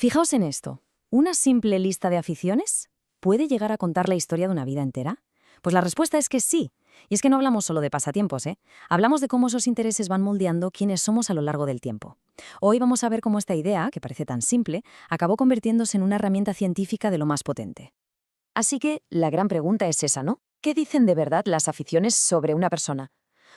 Fijaos en esto. ¿Una simple lista de aficiones puede llegar a contar la historia de una vida entera? Pues la respuesta es que sí. Y es que no hablamos solo de pasatiempos, ¿eh? Hablamos de cómo esos intereses van moldeando quiénes somos a lo largo del tiempo. Hoy vamos a ver cómo esta idea, que parece tan simple, acabó convirtiéndose en una herramienta científica de lo más potente. Así que la gran pregunta es esa, ¿no? ¿Qué dicen de verdad las aficiones sobre una persona?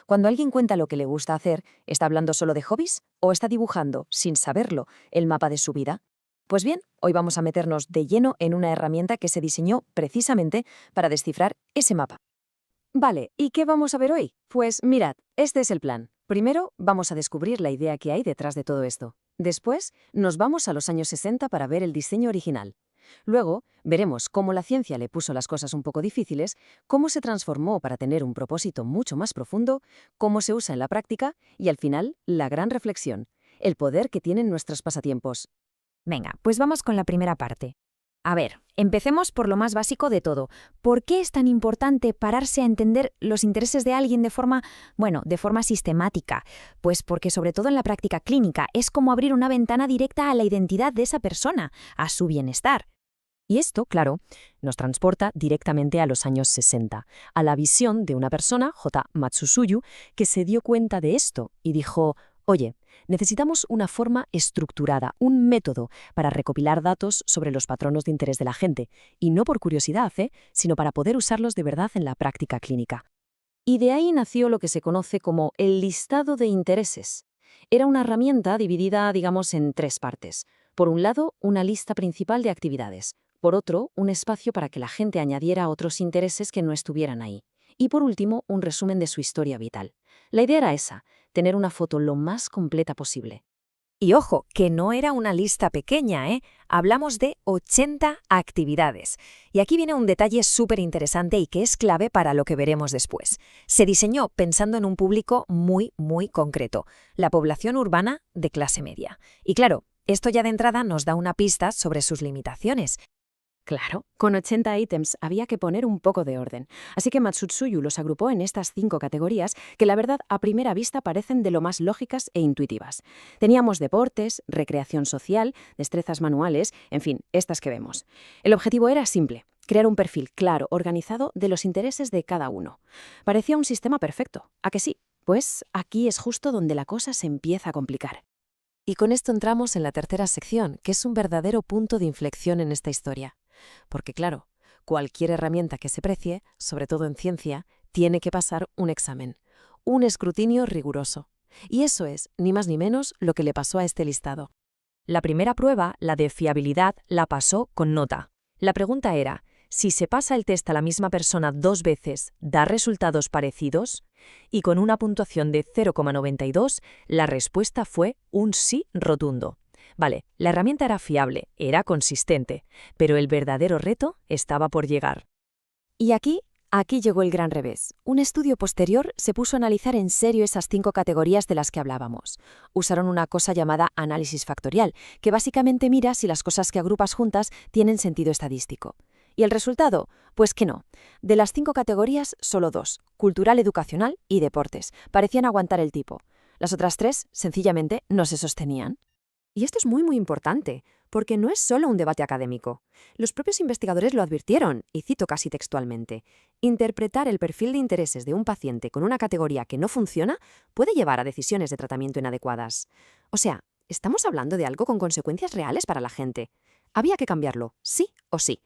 Cuando alguien cuenta lo que le gusta hacer, ¿está hablando solo de hobbies o está dibujando, sin saberlo, el mapa de su vida? Pues bien, hoy vamos a meternos de lleno en una herramienta que se diseñó precisamente para descifrar ese mapa. Vale, ¿y qué vamos a ver hoy? Pues mirad, este es el plan. Primero, vamos a descubrir la idea que hay detrás de todo esto. Después, nos vamos a los años 60 para ver el diseño original. Luego, veremos cómo la ciencia le puso las cosas un poco difíciles, cómo se transformó para tener un propósito mucho más profundo, cómo se usa en la práctica y, al final, la gran reflexión, el poder que tienen nuestros pasatiempos. Venga, pues vamos con la primera parte. A ver, empecemos por lo más básico de todo. ¿Por qué es tan importante pararse a entender los intereses de alguien de forma sistemática? Pues porque sobre todo en la práctica clínica es como abrir una ventana directa a la identidad de esa persona, a su bienestar. Y esto, claro, nos transporta directamente a los años 60, a la visión de una persona, J. Matsusuyu, que se dio cuenta de esto y dijo: oye, necesitamos una forma estructurada, un método para recopilar datos sobre los patronos de interés de la gente, y no por curiosidad, sino para poder usarlos de verdad en la práctica clínica. Y de ahí nació lo que se conoce como el listado de intereses. Era una herramienta dividida, digamos, en tres partes. Por un lado, una lista principal de actividades. Por otro, un espacio para que la gente añadiera otros intereses que no estuvieran ahí. Y por último, un resumen de su historia vital. La idea era esa, tener una foto lo más completa posible. Y ojo, que no era una lista pequeña, ¿eh? Hablamos de 80 actividades. Y aquí viene un detalle súper interesante y que es clave para lo que veremos después. Se diseñó pensando en un público muy concreto, la población urbana de clase media. Y claro, esto ya de entrada nos da una pista sobre sus limitaciones. Claro, con 80 ítems había que poner un poco de orden, así que Matsusuyu los agrupó en estas 5 categorías que la verdad a primera vista parecen de lo más lógicas e intuitivas. Teníamos deportes, recreación social, destrezas manuales, en fin, estas que vemos. El objetivo era simple: crear un perfil claro, organizado de los intereses de cada uno. Parecía un sistema perfecto, ¿a que sí? Pues aquí es justo donde la cosa se empieza a complicar. Y con esto entramos en la tercera sección, que es un verdadero punto de inflexión en esta historia. Porque claro, cualquier herramienta que se precie, sobre todo en ciencia, tiene que pasar un examen, un escrutinio riguroso. Y eso es, ni más ni menos, lo que le pasó a este listado. La primera prueba, la de fiabilidad, la pasó con nota. La pregunta era: si se pasa el test a la misma persona 2 veces, ¿da resultados parecidos? Y con una puntuación de 0,92, la respuesta fue un sí rotundo. Vale, la herramienta era fiable, era consistente, pero el verdadero reto estaba por llegar. Y aquí llegó el gran revés. Un estudio posterior se puso a analizar en serio esas 5 categorías de las que hablábamos. Usaron una cosa llamada análisis factorial, que básicamente mira si las cosas que agrupas juntas tienen sentido estadístico. ¿Y el resultado? Pues que no. De las 5 categorías, solo 2, cultural, educacional y deportes, parecían aguantar el tipo. Las otras 3, sencillamente, no se sostenían. Y esto es muy importante, porque no es solo un debate académico. Los propios investigadores lo advirtieron, y cito casi textualmente: interpretar el perfil de intereses de un paciente con una categoría que no funciona puede llevar a decisiones de tratamiento inadecuadas. O sea, estamos hablando de algo con consecuencias reales para la gente. Había que cambiarlo, sí o sí.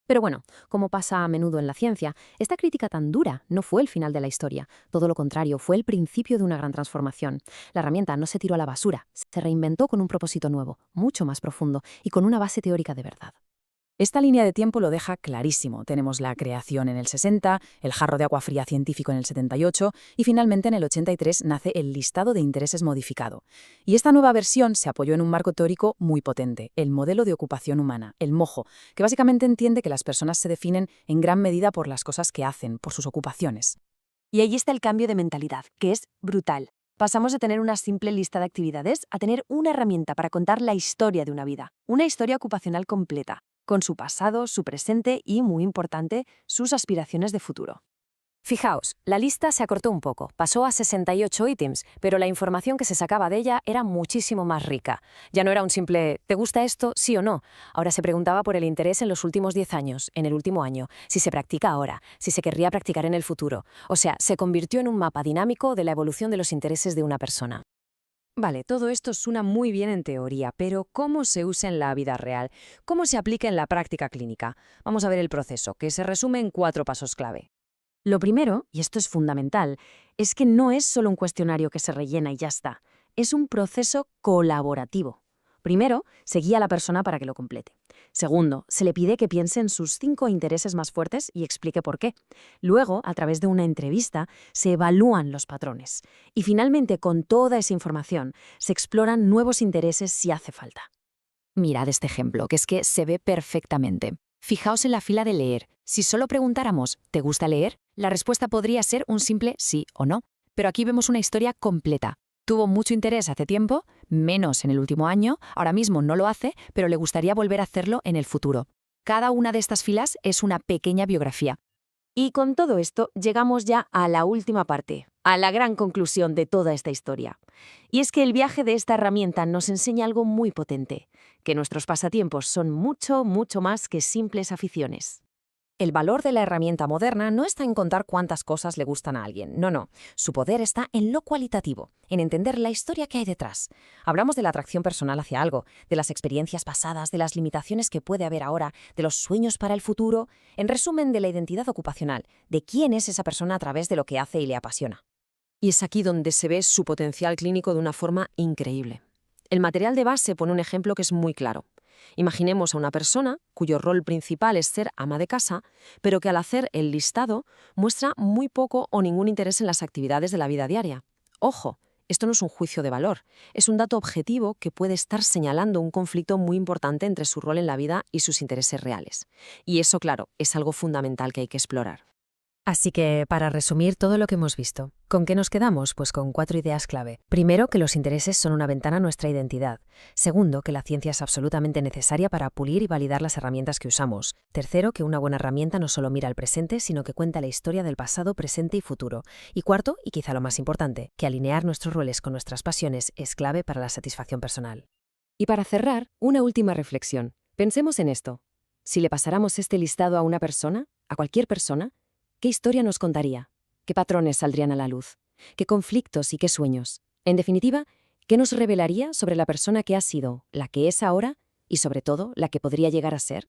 Pero bueno, como pasa a menudo en la ciencia, esta crítica tan dura no fue el final de la historia. Todo lo contrario, fue el principio de una gran transformación. La herramienta no se tiró a la basura, se reinventó con un propósito nuevo, mucho más profundo y con una base teórica de verdad. Esta línea de tiempo lo deja clarísimo. Tenemos la creación en el 60, el jarro de agua fría científico en el 78 y finalmente en el 83 nace el listado de intereses modificado. Y esta nueva versión se apoyó en un marco teórico muy potente, el modelo de ocupación humana, el MOJO, que básicamente entiende que las personas se definen en gran medida por las cosas que hacen, por sus ocupaciones. Y ahí está el cambio de mentalidad, que es brutal. Pasamos de tener una simple lista de actividades a tener una herramienta para contar la historia de una vida, una historia ocupacional completa, con su pasado, su presente y, muy importante, sus aspiraciones de futuro. Fijaos, la lista se acortó un poco, pasó a 68 ítems, pero la información que se sacaba de ella era muchísimo más rica. Ya no era un simple ¿te gusta esto? Sí o no. Ahora se preguntaba por el interés en los últimos 10 años, en el último año, si se practica ahora, si se querría practicar en el futuro. O sea, se convirtió en un mapa dinámico de la evolución de los intereses de una persona. Vale, todo esto suena muy bien en teoría, pero ¿cómo se usa en la vida real? ¿Cómo se aplica en la práctica clínica? Vamos a ver el proceso, que se resume en 4 pasos clave. Lo primero, y esto es fundamental, es que no es solo un cuestionario que se rellena y ya está. Es un proceso colaborativo. Primero, se guía a la persona para que lo complete. Segundo, se le pide que piense en sus 5 intereses más fuertes y explique por qué. Luego, a través de una entrevista, se evalúan los patrones. Y finalmente, con toda esa información, se exploran nuevos intereses si hace falta. Mirad este ejemplo, que es que se ve perfectamente. Fijaos en la fila de leer. Si solo preguntáramos ¿te gusta leer?, la respuesta podría ser un simple sí o no. Pero aquí vemos una historia completa. Tuvo mucho interés hace tiempo, menos en el último año, ahora mismo no lo hace, pero le gustaría volver a hacerlo en el futuro. Cada una de estas filas es una pequeña biografía. Y con todo esto llegamos ya a la última parte, a la gran conclusión de toda esta historia. Y es que el viaje de esta herramienta nos enseña algo muy potente, que nuestros pasatiempos son mucho, mucho más que simples aficiones. El valor de la herramienta moderna no está en contar cuántas cosas le gustan a alguien, no. Su poder está en lo cualitativo, en entender la historia que hay detrás. Hablamos de la atracción personal hacia algo, de las experiencias pasadas, de las limitaciones que puede haber ahora, de los sueños para el futuro, en resumen, de la identidad ocupacional, de quién es esa persona a través de lo que hace y le apasiona. Y es aquí donde se ve su potencial clínico de una forma increíble. El material de base pone un ejemplo que es muy claro. Imaginemos a una persona cuyo rol principal es ser ama de casa, pero que al hacer el listado muestra muy poco o ningún interés en las actividades de la vida diaria. Ojo, esto no es un juicio de valor, es un dato objetivo que puede estar señalando un conflicto muy importante entre su rol en la vida y sus intereses reales. Y eso, claro, es algo fundamental que hay que explorar. Así que, para resumir todo lo que hemos visto, ¿con qué nos quedamos? Pues con 4 ideas clave. Primero, que los intereses son una ventana a nuestra identidad. Segundo, que la ciencia es absolutamente necesaria para pulir y validar las herramientas que usamos. Tercero, que una buena herramienta no solo mira al presente, sino que cuenta la historia del pasado, presente y futuro. Y cuarto, y quizá lo más importante, que alinear nuestros roles con nuestras pasiones es clave para la satisfacción personal. Y para cerrar, una última reflexión. Pensemos en esto. Si le pasáramos este listado a una persona, a cualquier persona, ¿qué historia nos contaría? ¿Qué patrones saldrían a la luz? ¿Qué conflictos y qué sueños? En definitiva, ¿qué nos revelaría sobre la persona que ha sido, la que es ahora y, sobre todo, la que podría llegar a ser?